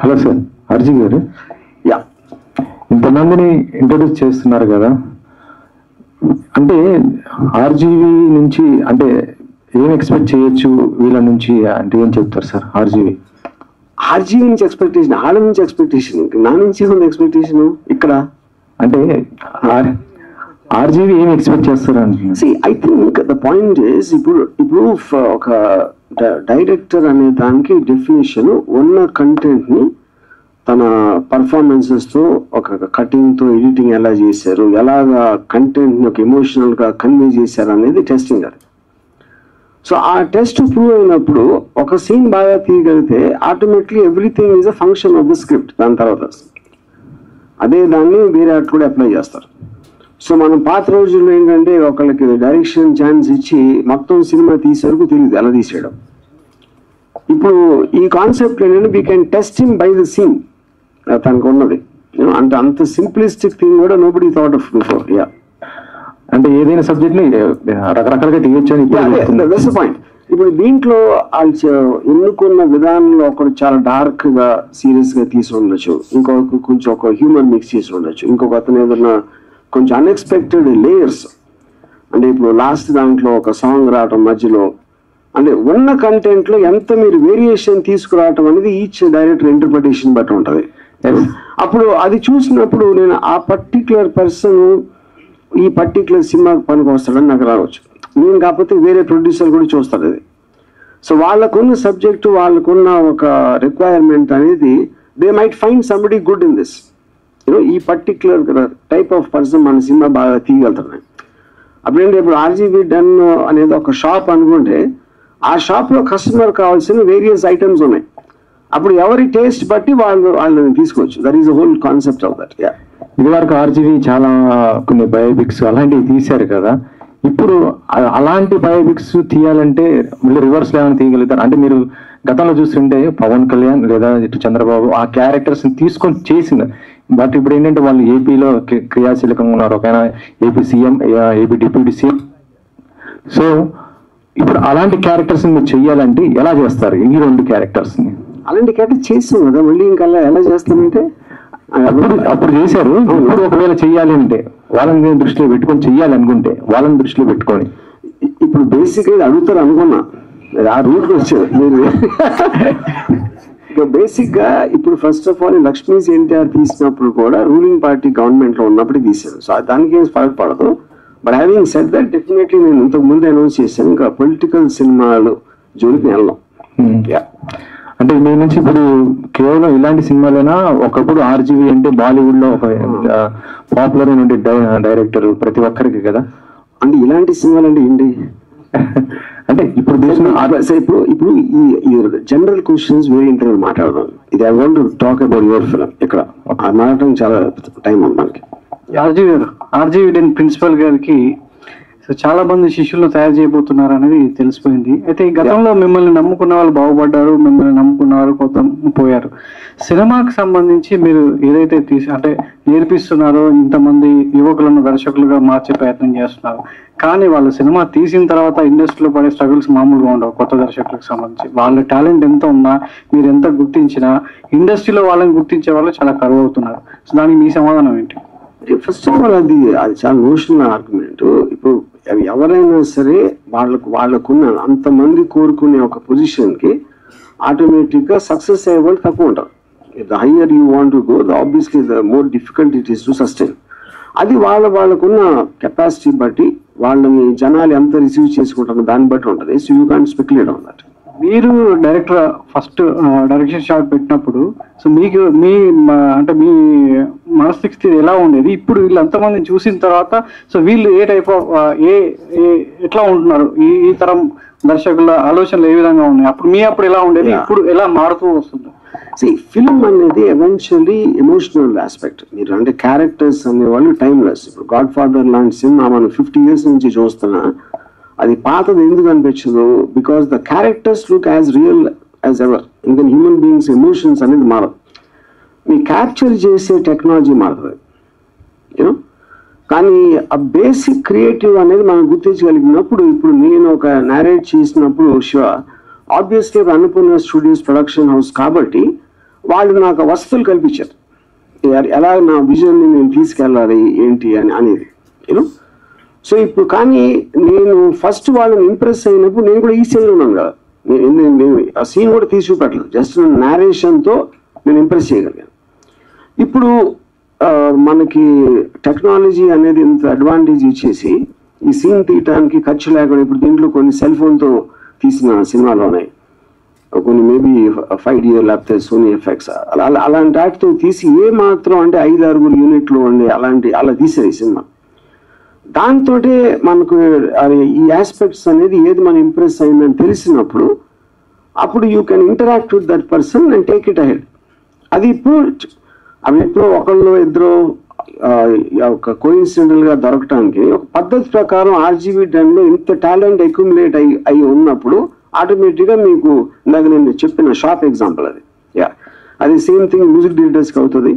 Hello sir, అర్జీ గారు. Yeah, ఇంతమందిని ఇంట్రొడ్యూస్ చేస్తున్నారు కదా, అంటే ఆర్జీవి నుంచి అంటే ఏం ఎక్స్పెక్ట్ చేయొచ్చు వీళ్ళ నుంచి అంటే ఏం చెప్తారు సార్? ఆర్జీవి నుంచి ఎక్స్పెక్టేషన్, ఆడ నుంచి ఎక్స్పెక్టేషన్, నా నుంచి ఉంది ఎక్స్పెక్టేషన్ ఇక్కడ. అంటే ఆర్జీవి ఏం ఎక్స్పెక్ట్ చేస్తారు అంటే I think the point is ఇప్పుడు ఒక డైరెక్టర్ అనే దానికి డెఫినేషన్ ఉన్న కంటెంట్ ని తన పర్ఫార్మెన్సెస్ తో, ఒక కటింగ్ తో, ఎడిటింగ్ ఎలా చేశారు, ఎలాగా కంటెంట్ ని ఒక ఎమోషనల్ గా కన్వే చేశారు అనేది టెస్టింగ్ అది. సో ఆ టెస్ట్ ప్రూవ్ అయినప్పుడు ఒక సీన్ బాగా తీయగలిగితే automatically everything is a function of the script. దాని తర్వాత అదే దాన్ని వేరే ఆర్ట్ కూడా అప్లై చేస్తారు. సో మనం పాత రోజుల్లో ఏంటంటే ఒకళ్ళకి డైరెక్షన్ ఛాన్స్ ఇచ్చి మొత్తం సినిమా తీసేవరకు తెలియదు ఎలా తీసేయడం. ఇప్పుడు ఈ కాన్సెప్ట్ ఏంటంటే we can test him by the scene తనకు ఉన్నది. అంటే అంత సింప్లిస్టిక్ థింగ్ కూడా nobody thought of before. Yeah, అంటే ఏదైనా సబ్జెక్ట్ ని రకరకాలుగా తీయొచ్చు అని పాయింట్. ఇప్పుడు దీంట్లో ఎన్నుకున్న విధానంలో ఒకరు చాలా డార్క్ గా సీరియస్ గా తీసి ఉండొచ్చు, ఇంకొక కొంచెం ఒక హ్యూమర్ మిక్స్ చేసి ఉండొచ్చు, ఇంకొక అతను ఏదన్నా కొంచెం అన్ఎక్స్పెక్టెడ్ లేయర్స్. అంటే ఇప్పుడు లాస్ట్ దాంట్లో ఒక సాంగ్ రావటం మధ్యలో, అంటే ఉన్న కంటెంట్ లో ఎంత మీరు వేరియేషన్ తీసుకురావటం అనేది ఈచ్ డైరెక్టర్ ఇంటర్ప్రిటేషన్ బట్టి ఉంటుంది. అప్పుడు అది చూసినప్పుడు నేను ఆ పర్టికులర్ పర్సన్ ఈ పర్టికులర్ సినిమాకి పనికి వస్తాడని నాకు రావచ్చు. నేను కాకపోతే వేరే ప్రొడ్యూసర్ కూడా చూస్తాడు అది. సో వాళ్ళకున్న సబ్జెక్టు, వాళ్ళకున్న ఒక రిక్వైర్మెంట్ అనేది they might find somebody good in this. ఈ పర్టికులర్ టైప్ ఆఫ్ పర్సన్ మన సినిమా బాగా తీయగలుగుతున్నాయి. అప్పుడేంటి, ఇప్పుడు ఆర్జీబీ డన్ అనేది ఒక షాప్ అనుకుంటే ఆ షాప్ లో కస్టమర్ కావాల్సిన వేరియస్ ఐటమ్స్ ఉన్నాయి. అప్పుడు ఎవరి టేస్ట్ బట్టి వాళ్ళని తీసుకోవచ్చు. That is the whole concept of that. Yeah, ఇది వరకు ఆర్జీవి చాలా కొన్ని బయోపిక్స్ అలాంటివి తీశారు కదా, ఇప్పుడు అలాంటి బయోపిక్స్ తీయాలంటే మళ్ళీ రివర్స్ లో ఏమైనా తీయగలుగుతారు? అంటే మీరు గతంలో చూస్తుంటే పవన్ కళ్యాణ్ లేదా ఇటు చంద్రబాబు ఆ క్యారెక్టర్స్ తీసుకొని చేసింది. బట్ ఇప్పుడు ఏంటంటే వాళ్ళు ఏపీలో క్రియాశీలకంగా ఉన్నారు, ఒక AP CM, AP deputy CM. So ఇప్పుడు అలాంటి క్యారెక్టర్స్ మీరు చెయ్యాలంటే ఎలా చేస్తారు? ఈ రెండు క్యారెక్టర్స్ ని అలాంటి క్యారెక్టర్ చేస్తాం కదా, మళ్ళీ ఇంకా ఎలా చేస్తామంటే అప్పుడు చేశారు. ఇప్పుడు ఒకవేళ చెయ్యాలి అంటే వాళ్ళని దృష్టిలో పెట్టుకొని చెయ్యాలి అనుకుంటే వాళ్ళని దృష్టిలో పెట్టుకొని ఇప్పుడు బేసిక్ గా అడుగుతారు అనుకున్నా, ఆ రూట్ వచ్చారు మీరు. బేసిక్ గా ఇప్పుడు first of all Lakshmi's NTR తీసినప్పుడు కూడా రూలింగ్ పార్టీ గవర్నమెంట్ లో ఉన్నప్పుడు తీశారు. సో దానికి ఏం ఫరక్ పడదు. But having said that definitely నేను ఇంతకు ముందు అనౌన్స్ చేశాను, ఇంకా పొలిటికల్ సినిమాలు జోలికి వెళ్ళాం. అంటే మీ నుంచి ఇప్పుడు కేవలం ఇలాంటి సినిమాలైనా, ఒకప్పుడు ఆర్జీవి అంటే బాలీవుడ్ లో ఒక పాపులర్ అయిన డైరెక్టర్ ప్రతి ఒక్కరికి కదా. అంటే ఇలాంటి సినిమాలు అంటే ఏంటి అంటే ఇప్పుడు ఇప్పుడు ఈ జనరల్ క్వశ్చన్స్ వేరే ఇంటర్వ్యూ మాట్లాడదాం. ఇది I want to talk about your film. ఇక్కడ మాట్లాడటం చాలా టైం ఉంది మనకి. ఆర్జీవి ప్రిన్సిపల్ గారికి చాలా మంది శిష్యులను తయారు చేయబోతున్నారు అనేది తెలిసిపోయింది. అయితే ఈ గతంలో మిమ్మల్ని నమ్ముకున్న వాళ్ళు బాగుపడ్డారు, మిమ్మల్ని నమ్ముకున్న వాళ్ళు కొంత పోయారు. సినిమాకి సంబంధించి మీరు ఏదైతే అంటే నేర్పిస్తున్నారో, ఇంతమంది యువకులను దర్శకులుగా మార్చే ప్రయత్నం చేస్తున్నారు. కానీ వాళ్ళు సినిమా తీసిన తర్వాత ఇండస్ట్రీలో పడే స్ట్రగుల్స్ మామూలుగా ఉండవు. కొత్త దర్శకులకు సంబంధించి వాళ్ళ టాలెంట్ ఎంత ఉన్నా, మీరు ఎంత గుర్తించినా, ఇండస్ట్రీలో వాళ్ళని గుర్తించే వాళ్ళు చాలా కరువు అవుతున్నారు. సో దానికి మీ సమాధానం ఏంటి? ఫస్ట్ ఆఫ్ ఆల్ అది చాలా నోషనల్ ఆర్గ్యుమెంట్. ఇప్పుడు ఎవరైనా సరే వాళ్ళకున్న అంతమంది కోరుకునే ఒక పొజిషన్ కి ఆటోమేటిక్ గా సక్సెస్ అయ్యే వాళ్ళు తక్కువ ఉంటారు. The higher you want to go, obviously the more difficult it is to sustain. అది వాళ్ళకున్న కెపాసిటీ బట్టి, వాళ్ళని జనాలు ఎంత రిసీవ్ చేసుకుంటారో దాన్ని బట్టి ఉంటుంది. So you can't speculate on that. మీరు డైరెక్టర్ ఫస్ట్ డైరెక్షన్ షాట్ పెట్టినప్పుడు సో మీకు మీ మనస్థితి ఎలా ఉండేది? ఇప్పుడు వీళ్ళు అంతమందిని చూసిన తర్వాత సో వీళ్ళు ఏ టైప్ ఆఫ్ ఎట్లా ఉంటున్నారు, ఈ తరం దర్శకుల ఆలోచనలు ఏ విధంగా ఉన్నాయి? అప్పుడు ఎలా ఉండేది, ఇప్పుడు ఎలా మారుతూ వస్తుంది? ఫిల్మ్ అనేది ఎవెన్చువల్లీ ఎమోషనల్ ఆస్పెక్ట్. మీరు అంటే క్యారెక్టర్స్ అనేవాళ్ళు టైమ్లెస్. ఇప్పుడు గాడ్ ఫాదర్ లాంటి సినిమా మనం 50 years నుంచి చూస్తున్నా, అది పాతది ఎందుకు అనిపించదు? Because the characters look as real as ever. ఇంకా హ్యూమన్ బీయింగ్స్ ఎమోషన్స్ అనేది మారదు. మీ క్యాప్చర్ చేసే టెక్నాలజీ మారుతుంది, యూనో. కానీ ఆ బేసిక్ క్రియేటివ్ అనేది మనం గుర్తించగలిగినప్పుడు, ఇప్పుడు నేను ఒక నారేట్ చేసినప్పుడు Shiva obviously Annapurna studios production house కాబట్టి వాళ్ళు నాకు వసతులు కల్పించారు, ఎలా నా విజన్ని నేను తీసుకెళ్ళాలి ఏంటి అని అనేది యూనో. సో ఇప్పుడు కానీ నేను ఫస్ట్ వాళ్ళని ఇంప్రెస్ అయినప్పుడు నేను కూడా ఈ సీన్లో ఉన్నాను కదా, నేను ఆ సీన్ కూడా తీసి చూపెట్టలేదు, జస్ట్ నేరేషన్తో నేను ఇంప్రెస్ చేయగలిగాను. ఇప్పుడు మనకి టెక్నాలజీ అనేది ఇంత అడ్వాంటేజ్ ఇచ్చేసి ఈ సీన్ తీయటానికి ఖర్చు లేకుండా ఇప్పుడు దీంట్లో కొన్ని సెల్ ఫోన్తో తీసిన సినిమాలు ఉన్నాయి, కొన్ని మేబీ 5D లేకపోతే సోనీ ఎఫెక్ట్స్ అలాంటి వాటితో తీసి ఏ మాత్రం అంటే 5-6 యూనిట్లు ఉండే అలా తీసేది సినిమా. దాంతో మనకు ఈ ఆస్పెక్ట్స్ అనేది ఏది మనం ఇంప్రెస్ అయిందని తెలిసినప్పుడు అప్పుడు you can interact with that person and take it ahead. అది ఇప్పుడు ఒకళ్ళు ఇద్దరు ఒక కోఇన్సిడెంటల్ గా దొరకటానికి ఒక పద్ధతి ప్రకారం RGV డన్లో ఇంత టాలెంట్ అక్యుములేట్ అయి ఉన్నప్పుడు ఆటోమేటిక్గా మీకు ఇందాక నేను చెప్పిన షార్ప్ ఎగ్జాంపుల్ అది. అది సేమ్ థింగ్ మ్యూజిక్ డైరెక్టర్స్కి అవుతుంది,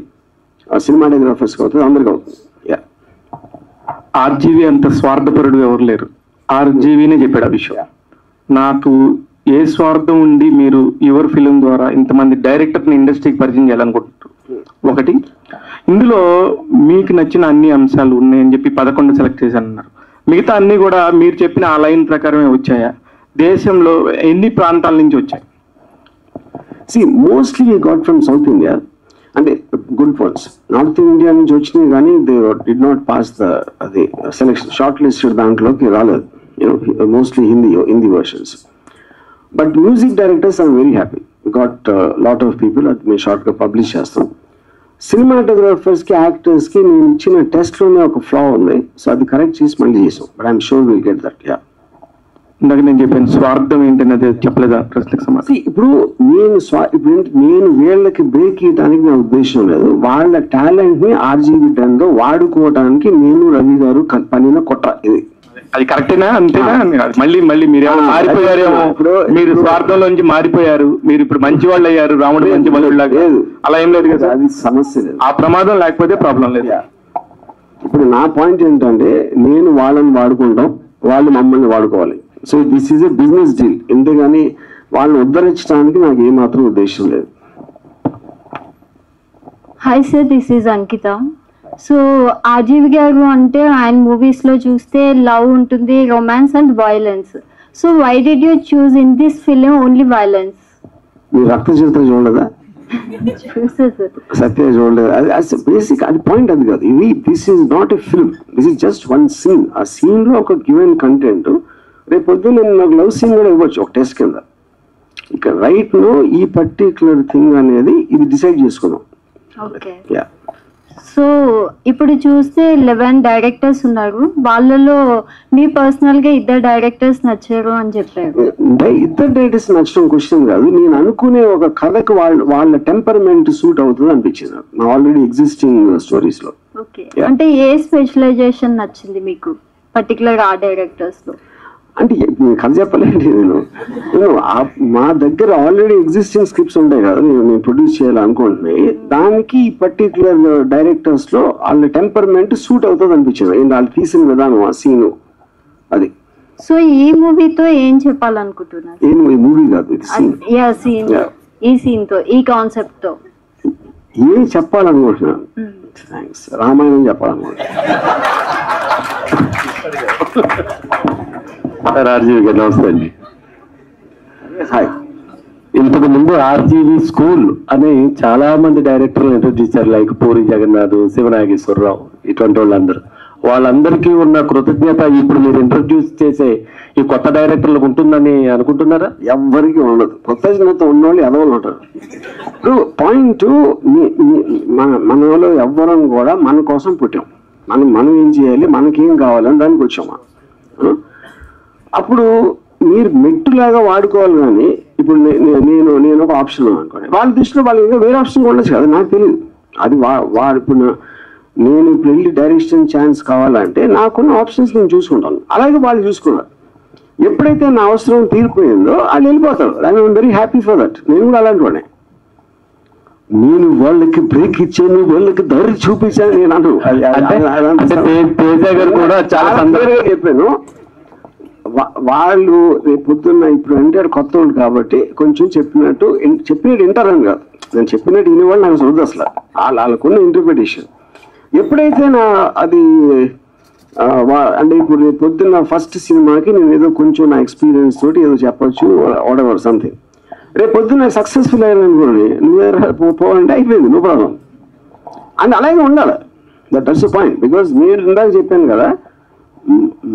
సినిమాటోగ్రాఫర్స్కి అవుతుంది, అందరికీ అవుతుంది. RGV అంత స్వార్థపరుడు ఎవరు లేరు, RGVనే చెప్పాడు ఆ విషయం. నాకు ఏ స్వార్థం ఉండి మీరు యువర్ ఫిలిం ద్వారా ఇంతమంది డైరెక్టర్ని ఇండస్ట్రీకి పరిచయం చేయాలనుకుంటున్నారు? ఒకటి, ఇందులో మీకు నచ్చిన అన్ని అంశాలు ఉన్నాయని చెప్పి 11 సెలెక్ట్ చేశానన్నారు. మిగతా అన్ని కూడా మీరు చెప్పిన ఆ లైన్ ప్రకారమే వచ్చాయా? దేశంలో ఎన్ని ప్రాంతాల నుంచి వచ్చాయి? Mostly we got from south India, అంటే గుడ్ పాయింట్స్. నార్త్ ఇండియా నుంచి వచ్చినాయి కానీ దే డిడ్ నాట్ పాస్ అది సెలెక్షన్, షార్ట్ లిస్టెడ్ దాంట్లోకి రాలేదు, mostly Hindi versions. But music directors I'm very happy, got lot of people, అది మేము షార్ట్గా పబ్లిష్ చేస్తాం. సినిమాటోగ్రాఫర్స్కి యాక్టర్స్కి నేను ఇచ్చిన టెస్ట్లోనే ఒక ఫ్లా ఉంది, సో అది కరెక్ట్ చేసి మళ్ళీ చేసాం. But I'm sure will get that. ఇందాక నేను చెప్పాను స్వార్థం ఏంటనేది చెప్పలేదా ప్రశ్నకు సమాధానం? ఇప్పుడు నేను వీళ్ళకి బ్రేక్ ఇవ్వడానికి నా ఉద్దేశం లేదు, వాళ్ళ టాలెంట్ ని RGV డన్లో వాడుకోవడానికి నేను రవి గారు పనిన కొట్ట. ఇది అది కరెక్టేనా? అంతేనా? మళ్ళీ మీరు మారిపోయారేమో, మీరు స్వార్థంలోంచి మారిపోయారు, మీరు ఇప్పుడు మంచి వాళ్ళు అయ్యారు, రాముడు మంచి వాళ్ళు అలా ఏం లేదు కదా. అది సమస్య లేదు, ఆ ప్రమాదం లేకపోతే ప్రాబ్లం లేదు. ఇప్పుడు నా పాయింట్ ఏంటంటే నేను వాళ్ళని వాడుకుంటాం, వాళ్ళు మమ్మల్ని వాడుకోవాలి. So this is a business deal, ఎందుకని వాళ్ళని ఉద్ధరించడానికి నాకు ఏమాత్రం ఉద్దేశం లేదు. Hi sir, this is Ankita. So RGV గారు అంటే ఆయన మూవీస్ లో చూస్తే లవ్ ఉంటుంది, romance and violence. So why did you choose in this film only violence? మీరు రక్త చరిత్ర చూడలేదా? సత్య చూడలేదు. అది బేసిక్, అది పాయింట్ అది కాదు. ఇది this is not a film, this is just one scene. ఆ సీన్ లో ఒక గివెన్ కంటెంట్, రేపు పొద్దున్న నేను నాకు లవ్ సీన్ కూడా ఇవ్వచ్చు ఒక టెస్ట్ కింద. ఇక రైట్ నో ఈ పర్టికులర్ థింగ్ అనేది ఇది డిసైడ్ చేసుకున్నాం. సో ఇప్పుడు చూస్తే 11 డైరెక్టర్స్ ఉన్నారు, వాళ్ళలో మీ పర్సనల్ గా 2 డైరెక్టర్స్ నచ్చారు అని చెప్పారు. 2 డైరెక్టర్స్ నచ్చడం క్వశ్చన్ కాదు, నేను అనుకునే ఒక కథకు వాళ్ళ టెంపర్మెంట్ సూట్ అవుతుంది అనిపించింది నా ఆల్రెడీ ఎగ్జిస్టింగ్ స్టోరీస్ లో. ఓకే, అంటే ఏ స్పెషలైజేషన్ నచ్చింది మీకు పర్టికులర్ ఆ డైరెక్టర్స్ లో? అంటే కథ చెప్పలేండి, నేను మా దగ్గర ఆల్రెడీ ఎగ్జిస్టింగ్ స్క్రిప్ట్స్ ఉంటాయి కదా, నేను ప్రొడ్యూస్ చేయాలనుకుంటున్నాయి, దానికి ఈ పర్టికులర్ డైరెక్టర్స్ లో వాళ్ళ టెంపర్మెంట్ సూట్ అవుతుంది అనిపించింది, వాళ్ళు తీసిన విధానం, ఆ సీను అది. సో ఈ మూవీతో ఏం చెప్పాలనుకుంటున్నారు? ఈ మూవీ కాదు, ఇది సీన్. ఈ సీన్ తో, ఈ కాన్సెప్ట్ తో ఏం చెప్పాలనుకుంటున్నాను? థ్యాంక్స్. రామాయణం చెప్పాలనుకుంటున్నాను. RGV గారు నమస్తే అండి. హాయ్. ఇంతకు ముందు RGV స్కూల్ అని చాలా మంది డైరెక్టర్లు ఇంట్రొడ్యూస్ చేశారు, లైక్ పూరి జగన్నాథ్, శివనాగేశ్వరరావు, ఇటువంటి వాళ్ళందరికీ ఉన్న కృతజ్ఞత ఇప్పుడు మీరు ఇంట్రొడ్యూస్ చేసే ఈ కొత్త డైరెక్టర్లకు ఉంటుందని అనుకుంటున్నారా? ఎవ్వరికి ఉండదు, కొత్త చిన్నత ఉన్నోళ్ళు ఎదవలు ఉంటారు. ఇప్పుడు పాయింట్, మనలో ఎవ్వరం కూడా మన కోసం పుట్టాం, మనం ఏం చేయాలి, మనకేం కావాలని దానికి వచ్చామా. అప్పుడు మీరు మెట్టులాగా వాడుకోవాలి, కానీ ఇప్పుడు నేను ఒక ఆప్షన్ అనుకోండి, వాళ్ళ దృష్టిలో వాళ్ళు ఇంకా వేరే ఆప్షన్ ఉండొచ్చు కదా, నాకు తెలియదు. అది ఇప్పుడు నేను ఇప్పుడు వెళ్ళి డైరెక్షన్ ఛాన్స్ కావాలంటే నాకున్న ఆప్షన్స్ నేను చూసుకుంటాను, అలాగే వాళ్ళు చూసుకున్నారు. ఎప్పుడైతే నా అవసరం తీరిపోయిందో వాళ్ళు వెళ్ళిపోతారు. I'm very happy for that. నేను కూడా అలాంటి వాడే, నేను వాళ్ళకి బ్రేక్ ఇచ్చాను, వాళ్ళకి దారి చూపించాను నేను అను. కూడా చాలా సందర్భంగా చెప్పాను. వాళ్ళు రేపు పొద్దున్న ఇప్పుడు అంటే కొత్త వాళ్ళు కాబట్టి కొంచెం చెప్పినట్టు వింటారని కాదు, నేను చెప్పినట్టు వినేవాళ్ళు నాకు చూద్దు అసలు వాళ్ళకున్న ఇంటర్ప్రిటేషన్. ఎప్పుడైతే అది అంటే ఇప్పుడు రేపు పొద్దున్న ఫస్ట్ సినిమాకి నేను ఏదో కొంచెం నా ఎక్స్పీరియన్స్ తోటి ఏదో చెప్పొచ్చు, వాట్ ఎవర్ సంథింగ్. రేపు పొద్దున్న సక్సెస్ఫుల్ అయ్యాను అనుకోండి, నువ్వే పోవాలంటే అయిపోయింది, నో ప్రాబ్లం. అండ్ అలాగే ఉండాలి. That's the point. బికాజ్ మీరు ఇందాక చెప్పాను కదా,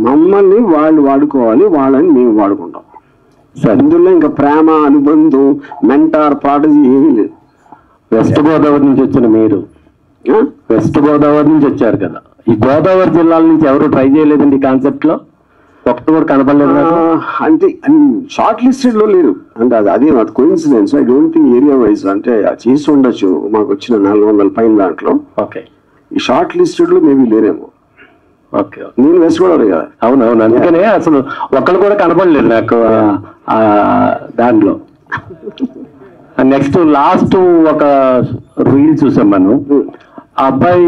మమ్మల్ని వాళ్ళు వాడుకోవాలి, వాళ్ళని మేము వాడుకుంటాం. ఇందులో ఇంకా ప్రేమ, అనుబంధం, మెంటార్, ప్రాటజీ ఏమీ లేదు. వెస్ట్ గోదావరి నుంచి వచ్చిన మీరు వెస్ట్ గోదావరి నుంచి వచ్చారు కదా, ఈ గోదావరి జిల్లాల నుంచి ఎవరు ట్రై చేయలేదండి ఈ కాన్సెప్ట్ లో? ఒకటి కూడా కనపడలేదు అంటే షార్ట్ లిస్టెడ్ లో లేరు అంటే అదే coincidence. I don't think area wise అంటే చేసి ఉండొచ్చు. మాకు వచ్చిన 400 పైన దాంట్లో ఓకే, ఈ షార్ట్ లిస్టెడ్ లో మేబీ లేరేమో. ఓకే, నేను వెస్ట్ గోదావరి కదా. అవునవును, అందుకనే అసలు ఒక్కళ్ళు కూడా కనపడలేదు నాకు దాంట్లో. నెక్స్ట్ లాస్ట్ ఒక రీల్ చూసాం మనం, ఆ అబ్బాయి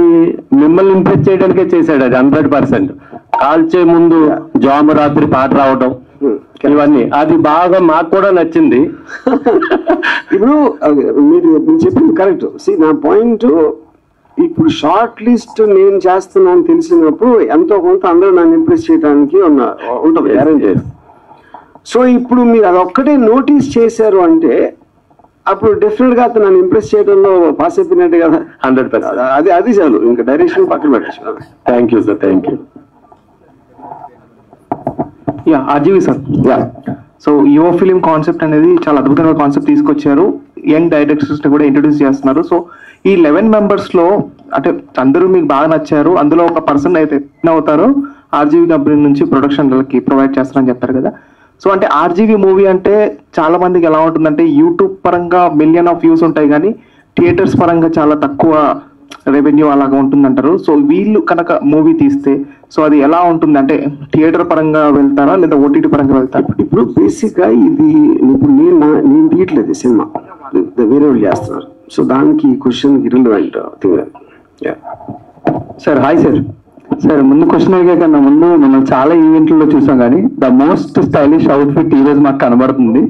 మిమ్మల్ని ఇంప్రెస్ చేయడానికే చేశాడు అది 100%. కాల్చే ముందు జాము రాత్రి పాట రావడం ఇవన్నీ అది బాగా మాకు కూడా నచ్చింది. ఇప్పుడు మీరు చెప్పింది కరెక్ట్. నా పాయింట్, ఇప్పుడు షార్ట్ లిస్ట్ నేను చేస్తున్నాను తెలిసినప్పుడు ఎంతో కొంత అందరూ నన్ను ఇంప్రెస్ చేయడానికి ఉంటుంది గ్యారెంటీ. సో ఇప్పుడు మీరు అదొక్కటే నోటీస్ చేశారు అంటే అప్పుడు డెఫినెట్ గా నన్ను ఇంప్రెస్ చేయడంలో పాస్ అయిపోయినట్టు కదా. 100%. అది చాలు, ఇంకా డైరెక్షన్ పక్కన పెట్టచ్చు. Thank you sir, thank you. RGV sir, so యువ ఫిలిం కాన్సెప్ట్ అనేది చాలా అద్భుతమైన కాన్సెప్ట్ తీసుకొచ్చారు. యంగ్ డైరెక్టర్స్ ని కూడా ఇంట్రొడ్యూస్ చేస్తున్నారు. సో ఈ 11 మెంబర్స్ లో అంటే అందరూ మీకు బాగా నచ్చారు, అందులో ఒక పర్సన్ అయితే అవుతారు ఆర్జీవి కంపెనీ నుంచి ప్రొడక్షన్ కి ప్రొవైడ్ చేస్తారని చెప్పారు కదా. సో అంటే ఆర్జీవి మూవీ అంటే చాలా మందికి ఎలా ఉంటుందంటే యూట్యూబ్ పరంగా మిలియన్ ఆఫ్ వ్యూస్ ఉంటాయి కానీ థియేటర్స్ పరంగా చాలా తక్కువ రెవెన్యూ అలాగా ఉంటుందంటారు. సో వీళ్ళు కనుక మూవీ తీస్తే సో అది ఎలా ఉంటుంది అంటే థియేటర్ పరంగా వెళ్తారా లేదా ఓటీటీ పరంగా వెళ్తారా? ఇప్పుడు బేసిక్ గా ఇది ఇప్పుడు నేను తీయట్లేదు సినిమా, వేరే వాళ్ళు చేస్తున్నారు. సో దానికి question irrelevant thing. Sir hi sir. Sir ముందు క్వశ్చన్ అడిగే కన్నా ముందు మనం చాలా ఈవెంట్లలో చూసాం కానీ ద మోస్ట్ స్టైలిష్ అవుట్ఫిట్ ఈ రోజు మాకు కనబడుతుంది.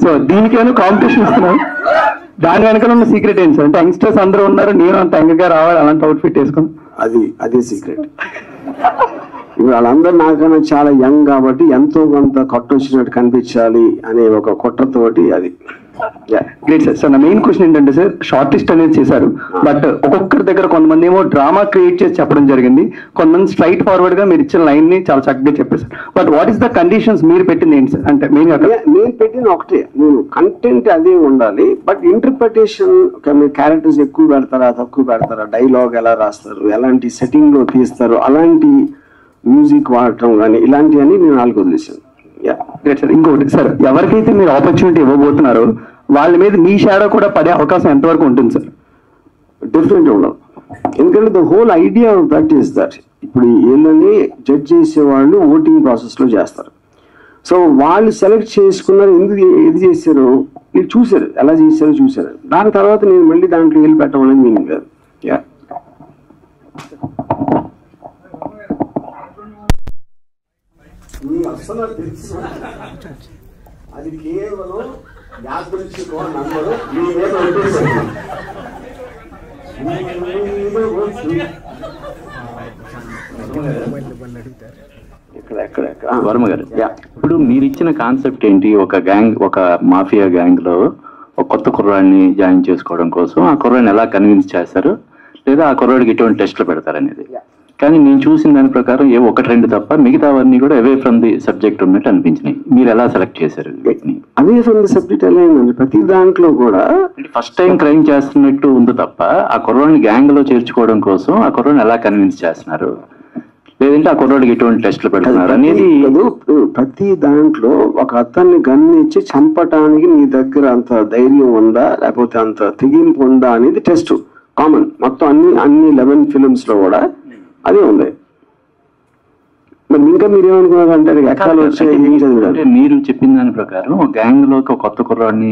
సో దీనికి ఏమైనా కాంపిటీషన్ ఇస్తున్నారు? దాని వెనకాల ఉన్న సీక్రెట్ ఏంటి సార్? అంటే యంగ్స్టర్స్ అందరూ ఉన్నారు, నేను అంత యంగ్గా రావాలి అలాంటి అవుట్ఫిట్ వేసుకుని. అదే సీక్రెట్. ఇప్పుడు వాళ్ళందరూ నాకన్నా చాలా యంగ్ కాబట్టి ఎంతో కొంత కొట్టొచ్చినట్టు కనిపించాలి అనే ఒక కుట్రతోటి అది. Great sir. సార్ నా మెయిన్ క్వశ్చన్ ఏంటంటే సార్, షార్టిస్ట్ అనేది చేశారు బట్ ఒక్కొక్కరి దగ్గర కొంతమంది ఏమో డ్రామా క్రియేట్ చేసి చెప్పడం జరిగింది, కొంతమంది స్ట్రైట్ ఫార్వర్డ్ గా మీరు ఇచ్చిన లైన్ ని చాలా చక్కగా చెప్పేశారు. But what is the conditions మీరు పెట్టింది ఏంటి సార్? అంటే నేను పెట్టిన ఒకటే, నేను కంటెంట్ అదే ఉండాలి బట్ ఇంటర్ప్రిటేషన్ క్యారెక్టర్స్ ఎక్కువ పెడతారా తక్కువ పెడతారా, డైలాగ్ ఎలా రాస్తారు, ఎలాంటి సెట్టింగ్ లో తీస్తారు, అలాంటి మ్యూజిక్ వాడటం కానీ ఇలాంటివన్నీ నేను వాళ్ళకి వదిలేసాను. సార్ ఇంకొకటి సార్, ఎవరికైతే మీరు ఆపర్చునిటీ ఇవ్వబోతున్నారో వాళ్ళ మీద మీ షాడో కూడా పడే అవకాశం ఎంతవరకు ఉంటుంది సార్? డెఫినెట్గా ఉండదు. ఎందుకంటే the whole idea of that is that ఇప్పుడు వీళ్ళని జడ్జ్ చేసేవాళ్ళు ఓటింగ్ ప్రాసెస్ లో చేస్తారు. సో వాళ్ళు సెలెక్ట్ చేసుకున్నారు, ఎందుకు ఏది చేశారు వీళ్ళు చూసారు, ఎలా చేశారో చూసారు. దాని తర్వాత నేను మళ్ళీ దాంట్లో వెళ్ళి పెట్టడం అనేది మీనింగ్ లేదు. అది కేవలం వర్మ గారు, ఇప్పుడు మీరు ఇచ్చిన కాన్సెప్ట్ ఏంటి? ఒక గ్యాంగ్, ఒక మాఫియా గ్యాంగ్ లో ఒక కొత్త కుర్రాడిని జాయిన్ చేసుకోవడం కోసం ఆ కుర్రాడిని ఎలా కన్విన్స్ చేస్తారు లేదా ఆ కుర్రాడికి ఎటువంటి టెస్ట్లు పెడతారనేది. కానీ నేను చూసిన దాని ప్రకారం ఏ 1-2 తప్ప మిగతావన్నీ కూడా అవే ఫ్రమ్ ది సబ్జెక్ట్ ఉన్నట్టు అనిపించినాయి. మీరు ఎలా సెలెక్ట్ చేశారు వీటిని? అవే ఫ్రమ్ ది సబ్జెక్ట్ ఎలా అయిందండి, ప్రతి దాంట్లో కూడా ఫస్ట్ టైం క్రైమ్ చేస్తున్నట్టు ఉంది తప్ప ఆ కుర్రాడిని గ్యాంగ్ లో చేర్చుకోవడం కోసం ఆ కుర్రాడిని ఎలా కన్విన్స్ చేస్తున్నారు, లేదంటే ఆ కుర్రాడికి ఎటువంటి టెస్ట్లు పెడుతున్నారు అనేది. ప్రతి దాంట్లో ఒక అతన్ని గన్నిచ్చి చంపటానికి నీ దగ్గర అంత ధైర్యం ఉందా లేకపోతే అంత తెగింపు ఉందా అనేది టెస్ట్ కామన్. మొత్తం అన్ని 11 ఫిలిమ్స్ లో కూడా అదే ఉంది. మరి ఇంకా మీరేమనుకున్నారు అంటే మీరు చెప్పిన దాని ప్రకారం గ్యాంగ్ లోకి ఒక కొత్త కుర్రాడిని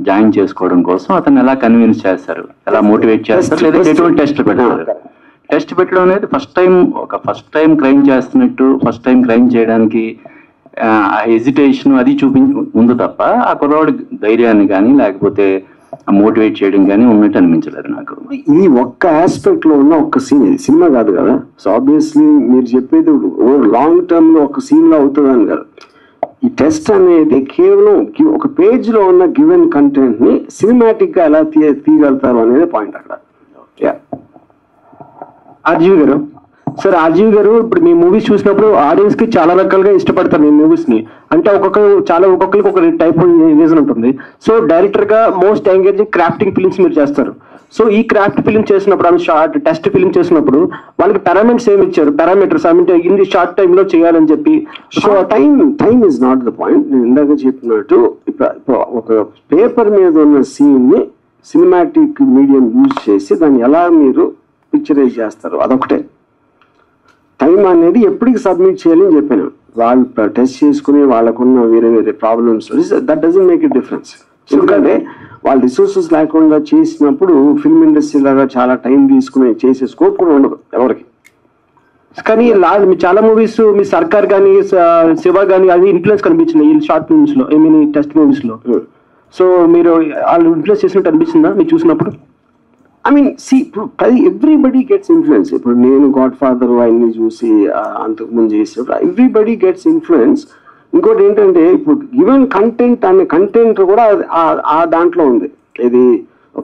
జాయిన్ చేసుకోవడం కోసం అతను ఎలా కన్విన్స్ చేస్తారు, ఎలా మోటివేట్ చేస్తారు, లేదా ఎటువంటి టెస్ట్ పెడతారు? టెస్ట్ పెట్టడం అనేది ఫస్ట్ టైం క్రైమ్ చేస్తున్నట్టు, ఫస్ట్ టైం క్రైమ్ చేయడానికి ఆ హెజిటేషన్ అది ఉంది తప్ప ఆ కుర్రాడి ధైర్యాన్ని కానీ లేకపోతే మోటివేట్ చేయడం కానీ ఉన్నట్టు అనిపించలేదు నాకు. ఇది ఒక్క ఆస్పెక్ట్ లో ఉన్న ఒక్క సీన్, ఇది సినిమా కాదు కదా. సో ఆబ్వియస్లీ మీరు చెప్పేది లాంగ్ టర్మ్ లో ఒక సీన్ లో అవుతుందని కదా. ఈ టెస్ట్ అనేది కేవలం ఒక పేజ్ లో ఉన్న గివెన్ కంటెంట్ ని సినిమాటిక్ గా ఎలా తీయగలుగుతారు అనేది పాయింట్ అక్కడ. ఆర్జీవి గారు, సార్ ఆర్జీవి గారు ఇప్పుడు మీ మూవీస్ చూసినప్పుడు ఆడియన్స్ కి చాలా రకాలుగా ఇష్టపడతారు మీ మూవీస్ ని. అంటే ఒక్కొక్కరికి ఒక టైప్ రీజన్ ఉంటుంది. సో డైరెక్టర్ గా మోస్ట్ ఎంగేజింగ్ క్రాఫ్టింగ్ ఫిల్మ్స్ మీరు చేస్తారు. సో ఈ క్రాఫ్ట్ ఫిల్మ్ చేసినప్పుడు ఆమె షార్ట్ టెస్ట్ ఫిల్మ్ చేసినప్పుడు వాళ్ళకి పారామీటర్స్ ఏమి ఇచ్చారు? పారామీటర్స్ అంటే ఇన్ని షార్ట్ టైమ్ లో చేయాలని చెప్పి. So time is not the point. నేను ఇందాక చెప్పినట్టు ఇప్పుడు ఒక పేపర్ మీద ఉన్న సీన్ ని సినిమాటిక్ మీడియం యూజ్ చేసి దాన్ని ఎలా మీరు పిక్చరైజ్ చేస్తారు, అదొకటే. టైం అనేది ఎప్పటికి సబ్మిట్ చేయాలని చెప్పాను. వాళ్ళు టెస్ట్ చేసుకుని వాళ్ళకున్న వేరే వేరే problems, that doesn't make it difference. ఎందుకంటే వాళ్ళ రిసోర్సెస్ లేకుండా చేసినప్పుడు ఫిల్మ్ ఇండస్ట్రీ లాగా చాలా టైం తీసుకుని చేసే స్కోప్ కూడా ఉండదు ఎవరికి. కానీ మీ చాలా మూవీస్ మీ సర్కార్ కానీ శివ కానీ అది ఇన్ఫ్లుయెన్స్ కనిపించింది ఈ షార్ట్ ఫిల్మ్స్ లో, ఐ మీన్ ఈ టెస్ట్ మూవీస్ లో. సో మీరు వాళ్ళు ఇన్ఫ్లుయెన్స్ చేసినట్టు అనిపించిందా మీరు చూసినప్పుడు? I mean everybody gets influence. ఇప్పుడు నేను గాడ్ ఫాదర్ అవన్నీ చూసి అంతకుముందు చేసినప్పుడు ఎవ్రీబడి గెట్స్ ఇన్ఫ్లుయెన్స్. ఇంకోటి ఏంటంటే ఇప్పుడు గివెన్ కంటెంట్ అనే కంటెంట్ కూడా ఆ దాంట్లో ఉంది. ఇది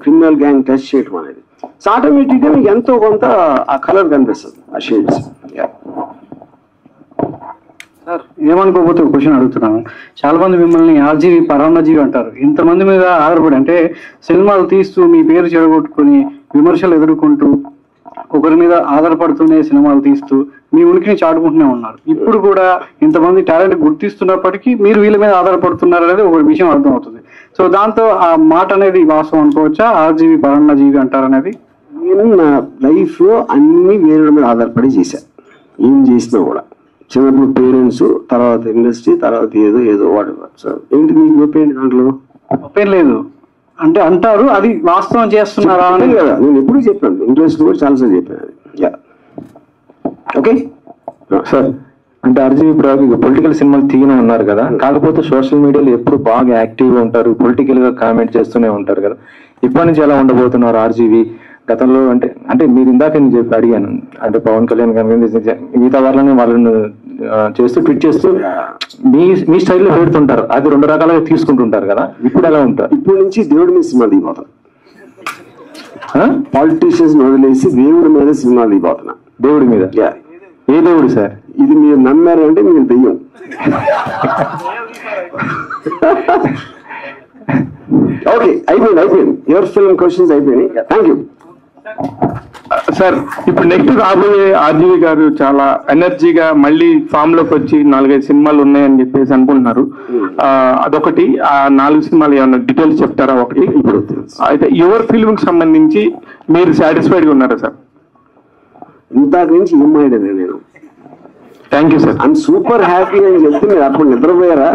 క్రిమినల్ గ్యాంగ్ టెస్ట్ చేయడం అనేది. సో ఆటోమేటిక్గా మీకు ఎంతో కొంత ఆ కలర్ కనిపిస్తుంది, ఆ షేడ్స్. సార్ ఏమనుకోకపోతే ఒక క్వశ్చన్ అడుగుతున్నాను. చాలా మంది మిమ్మల్ని ఆర్జీవి పరాన్నజీవి అంటారు. ఇంతమంది మీద ఆధారపడి అంటే సినిమాలు తీస్తూ మీ పేరు చెడగొట్టుకుని విమర్శలు ఎదుర్కొంటూ ఒకరి మీద ఆధారపడుతూనే సినిమాలు తీస్తూ మీ ఉనికిని చాటుకుంటూనే ఉన్నారు. ఇప్పుడు కూడా ఇంతమంది టాలెంట్ గుర్తిస్తున్నప్పటికీ మీరు వీళ్ళ మీద ఆధారపడుతున్నారు అనేది ఒక విషయం అర్థం అవుతుంది. సో దాంతో ఆ మాట అనేది వాస్తవం అనుకోవచ్చా? ఆర్జీవి పరాన్నజీవి అంటారు అనేది. నేను నా లైఫ్ లో అన్ని వేరే మీద ఆధారపడి చేశాను. ఏం చేసినా కూడా చిన్నప్పుడు పేరెంట్స్, తర్వాత ఇండస్ట్రీ, తర్వాత ఏదో వాడు. ఏంటి మీకు ఒపేంటి దాంట్లో? ఒపేన్ లేదు అంటే అంటారు, అది వాస్తవం చేస్తున్నారా అని కదా నేను ఎప్పుడు చెప్పాను. ఇంట్రెస్ట్ కూడా చాలాసార్లు చెప్పాను అది. ఓకే సార్, అంటే ఆర్జీవి పొలిటికల్ సినిమాలు తీయనే ఉన్నారు కదా, కాకపోతే సోషల్ మీడియాలో ఎప్పుడు బాగా యాక్టివ్గా ఉంటారు, పొలిటికల్ గా కామెంట్ చేస్తూనే ఉంటారు కదా. ఇప్పటి నుంచి ఎలా ఉండబోతున్నారు ఆర్జీవి? గతంలో అంటే మీరు ఇందాక నేను చెప్పి అడిగాను, అంటే పవన్ కళ్యాణ్ కానీ మిగతా వాళ్ళని చేస్తూ ట్వీట్ చేస్తూ మీ స్టైల్లో పెడుతుంటారు, అది రెండు రకాలుగా తీసుకుంటుంటారు కదా. ఇప్పుడు ఎలా ఉంటారు? ఇప్పుడు నుంచి దేవుడి మీద సినిమా దిగిపోతాను. పాలిటీషియన్స్ వదిలేసి దేవుడి మీద సినిమా దిగిపోతున్నా. దేవుడి మీద? ఏ దేవుడు సార్? ఇది మీరు నమ్మారు అంటే మీరు దెయ్యం. ఓకే, అయిపోయింది. యువర్ ఫిల్మ్ క్వశ్చన్స్ అయిపోయినాయి. Thank you sir. ఇప్పుడు నెక్స్ట్ రాబోయే ఆర్జీవి గారు చాలా ఎనర్జీగా మళ్ళీ ఫామ్ లోకి వచ్చి 4-5 సినిమాలు ఉన్నాయని చెప్పేసి అనుకుంటున్నారు. అదొకటి. ఆ 4 సినిమాలు ఏమన్నా డీటెయిల్స్ చెప్తారా? ఒకటి ఇప్పుడు అయితే యువర్ ఫిల్మ్ కి సంబంధించి మీరు సాటిస్ఫైడ్ గా ఉన్నారా సార్? ఇంతకు నుంచి ఏమాయినా నేను thank you sir. I'm super happy అని చెప్తే మీరు అప్పుడు నిద్రపోయారా?